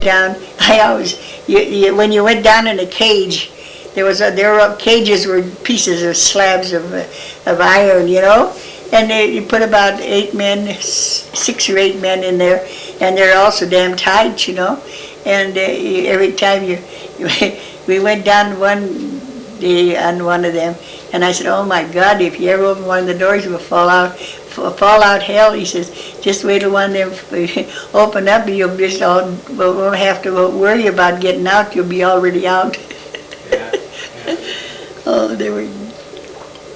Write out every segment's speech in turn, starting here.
down, I always, when you went down in a cage, there were cages were pieces of slabs of iron, and you put about 8 men, 6 or 8 men in there, and they're also damn tight, and every time we went down one day on one of them, and I said, oh my God, if you ever open one of the doors, you'll fall out hell. He says, just wait till one of them open up, you'll just won't have to worry about getting out, you'll be already out. Yeah. Oh, they were.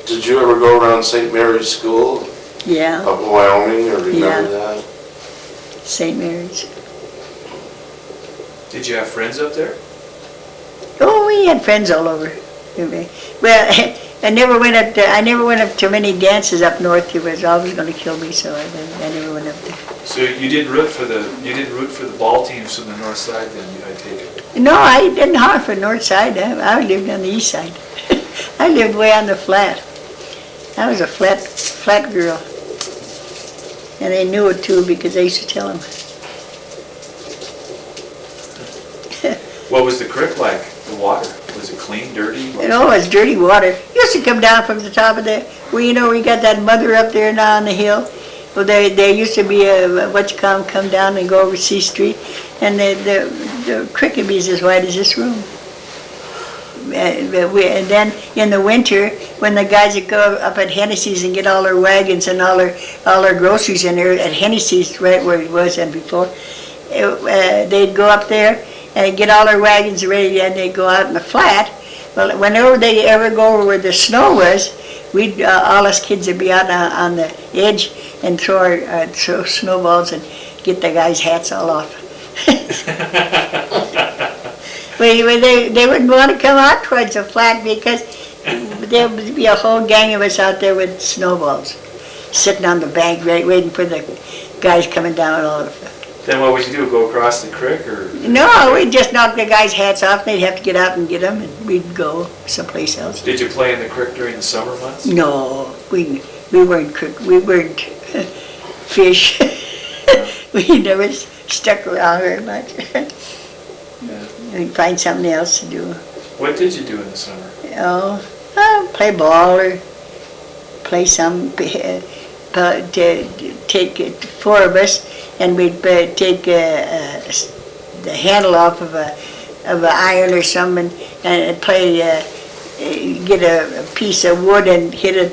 Did you ever go around St. Mary's School? Yeah. Up in Wyoming, or remember that? St. Mary's. Did you have friends up there? Oh, we had friends all over. Well, I never went up to many dances up north. He was always going to kill me, so I never went up there. So you didn't root for the ball teams from the north side, then, I take it? No, I didn't hunt for the north side. I lived on the east side. I lived way on the flat. I was a flat girl, and they knew it too because I used to tell them. What was the creek like? The water? Was it clean, dirty? It was dirty water. It used to come down from the top of the, we got that mother up there now on the hill. Well, there used to be come down and go over C Street, and the creek would be as wide as this room. And then in the winter, when the guys would go up at Hennessy's and get all their wagons and all their groceries in there at Hennessy's, right where it was and before, they'd go up there and get all their wagons ready, and they'd go out in the flat. Well, whenever they ever go over where the snow was, we'd all us kids would be out on the edge and throw snowballs and get the guys' hats all off. They wouldn't want to come out towards the flat because there would be a whole gang of us out there with snowballs, sitting on the bank, right, waiting for the guys coming down all of them. Then what would you do, go across the creek, or? No, we'd just knock the guys' hats off, and they'd have to get out and get them, and we'd go someplace else. Did you play in the creek during the summer months? No, we weren't fish. We never stuck around very much. Yeah. We'd find something else to do. What did you do in the summer? Play ball or play some, take 4 of us, and we'd take the handle off of an iron or something and play, get a piece of wood and hit it.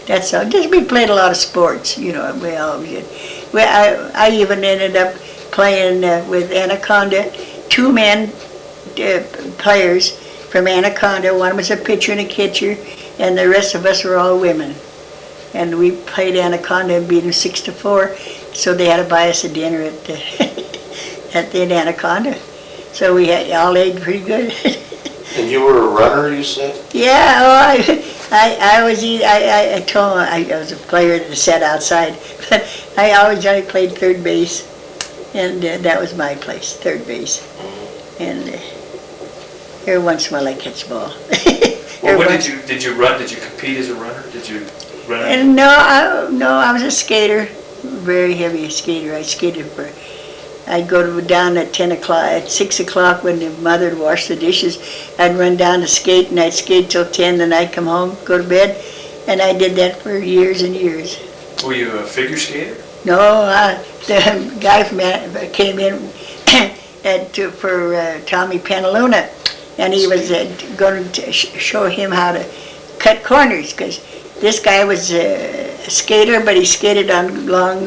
That's all. Just we played a lot of sports, we always did. I even ended up playing with Anaconda. 2 men players from Anaconda. One was a pitcher and a catcher, and the rest of us were all women. And we played Anaconda and beat them 6-4. So they had to buy us a dinner at the Anaconda. So we all ate pretty good. And you were a runner, you said? Yeah, I told them I was a player that sat outside, but I always played third base, and that was my place, third base. And every once in a while I catch the ball. Well, did you run? Did you compete as a runner? Did you run? And no, I was a skater, very heavy skater. I skated I'd go down at 10 o'clock, at 6 o'clock when the mother would wash the dishes. I'd run down to skate, and I'd skate till 10, then I'd come home, go to bed, and I did that for years and years. Were you a figure skater? No, the guy came in for Tommy Penaluna, and he was going to show him how to cut corners, because this guy was a skater, but he skated on long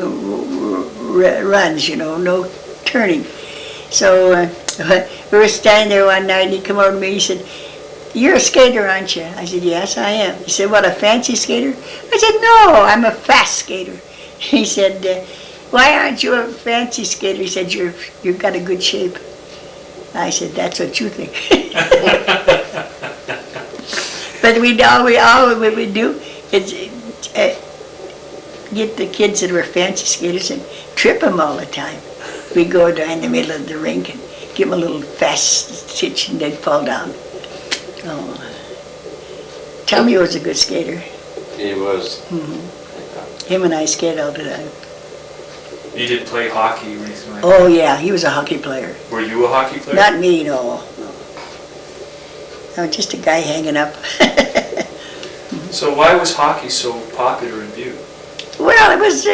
runs, no turning. So we were standing there one night, and he came over to me, he said, "You're a skater, aren't you?" I said, "Yes, I am." He said, "What, a fancy skater?" I said, "No, I'm a fast skater." He said, "Why aren't you a fancy skater?" He said, "You've got a good shape." I said, "That's what you think." But all we would do is get the kids that were fancy skaters and trip them all the time. We'd go down in the middle of the rink and give them a little fast stitch, and they'd fall down. Oh. Tommy was a good skater. He was. Mm-hmm. Him and I skated all the time. You didn't play hockey or anything like Oh, yeah, he was a hockey player. that? Were you a hockey player? Not me, no. I was just a guy hanging up. So why was hockey so popular in Butte? Well, it was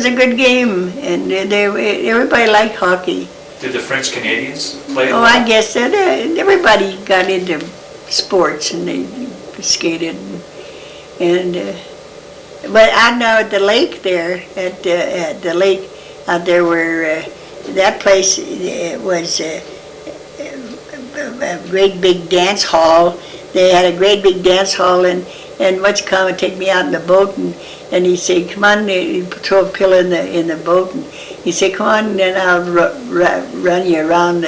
a good game, and everybody liked hockey. Did the French Canadians play it? Oh, I guess that everybody got into sports, and they skated. But out now at the lake there, at the lake out there where that place was a great big dance hall. They had a great big dance hall, and what's come and take me out in the boat, and he said, "Come on," he throw a pillow in the boat, and he said, "Come on, and then I'll run you around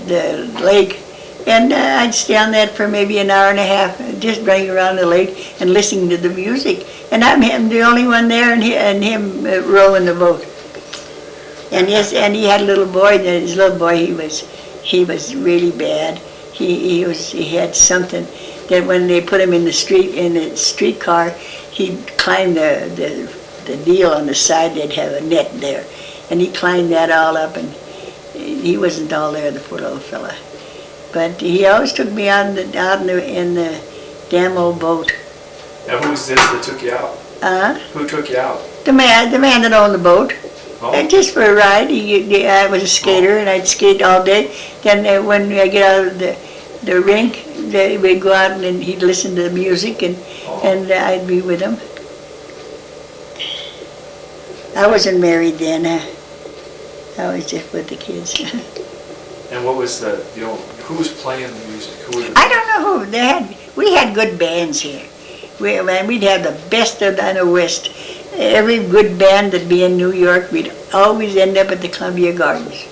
the lake." And I'd stay on that for maybe an hour and a half, just running around the lake and listening to the music. And I'm the only one there, and him rowing the boat. And yes, and he had a little boy. And his little boy, he was really bad. He had something that when they put him in the streetcar, he'd climb the deal on the side. They'd have a net there, and he climbed that all up, and he wasn't all there, the poor little fella. But he always took me out in the damn old boat. Now who was this that took you out? Who took you out? The man that owned the boat. Oh. And just for a ride. I was a skater, and I'd skate all day. Then when I get out of the rink, we'd go out and he'd listen to the music, and I'd be with him. I wasn't married then. I was just with the kids. And what was who was playing the music? Who were the I don't know who. We had good bands here. We'd have the best of the West. Every good band that'd be in New York, we'd always end up at the Columbia Gardens.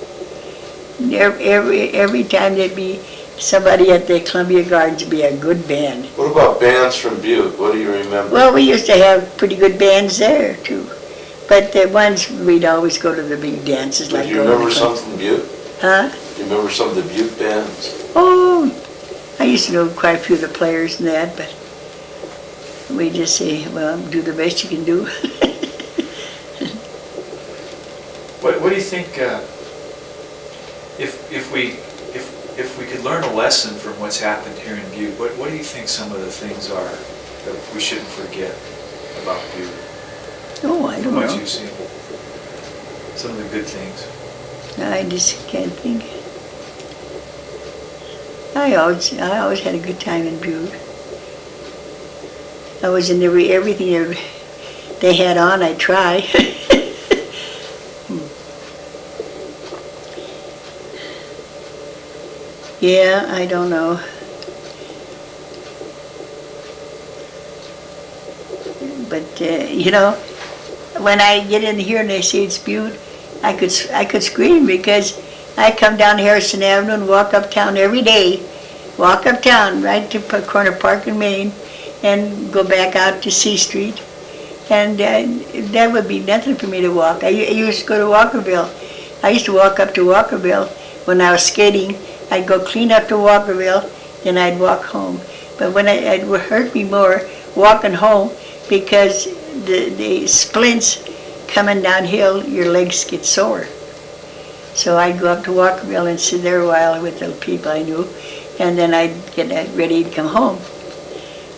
Every time there'd be somebody at the Columbia Gardens, it'd be a good band. What about bands from Butte? What do you remember? Well, we used to have pretty good bands there too. But the ones we'd always go to the big dances like. Do you remember some from Butte? Huh? Do you remember some of the Butte bands? Oh, I used to know quite a few of the players and that, but we just say, well, do the best you can do. What do you think? If we could learn a lesson from what's happened here in Butte, what do you think some of the things are that we shouldn't forget about Butte? Oh, I don't What know. you've seen, some of the good things. I just can't think. I always had a good time in Butte. I was in everything they had on, I try. Yeah, I don't know. But when I get in here and they say it's Butte, I could scream because I come down Harrison Avenue and walk uptown every day. Walk uptown right to Corner Park in Maine and go back out to C Street. And that would be nothing for me to walk. I used to go to Walkerville. I used to walk up to Walkerville when I was skating. I'd go clean up to Walkerville, then I'd walk home. But when it would hurt me more walking home because the splints coming downhill, your legs get sore. So I'd go up to Walkerville and sit there a while with the people I knew, and then I'd get ready to come home.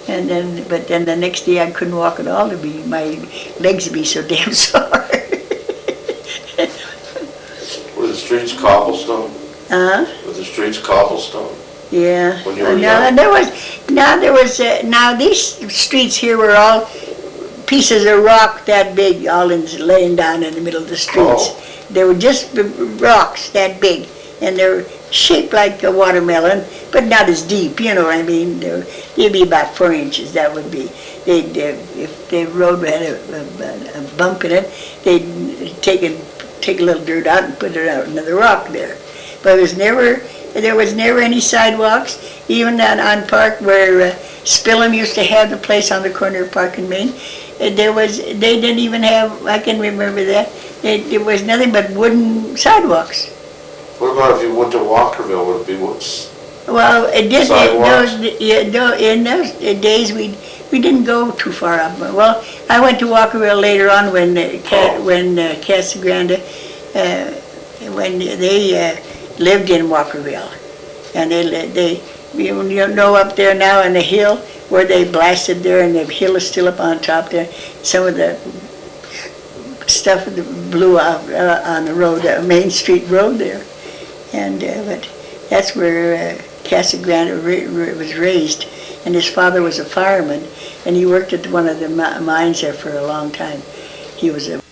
But then the next day I couldn't walk at all. My legs would be so damn sore. Were the streets cobblestone? Were the streets cobblestone? Yeah. When you were young? Now these streets here were all pieces of rock that big, all laying down in the middle of the streets. Oh. They were just rocks that big, and they're shaped like a watermelon, but not as deep, you know what I mean? They'd be about 4 inches, that would be. If the road had a bump in it, they'd take a little dirt out and put it out another rock there. But there was never any sidewalks, even on Park where Spillum used to have the place on the corner of Park and Main. They didn't even have, I can remember that, there was nothing but wooden sidewalks. What about if you went to Walkerville, would it be woods? Well, it did. Sidewalks? In those days, we didn't go too far up. Well, I went to Walkerville later on when Casa Grande, when they lived in Walkerville. And they you know, up there now on the hill where they blasted there, and the hill is still up on top there. Some of the stuff that blew off on the road, Main Street Road there. And but that's where Casa Grande was raised. And his father was a fireman, and he worked at one of the mines there for a long time. He was a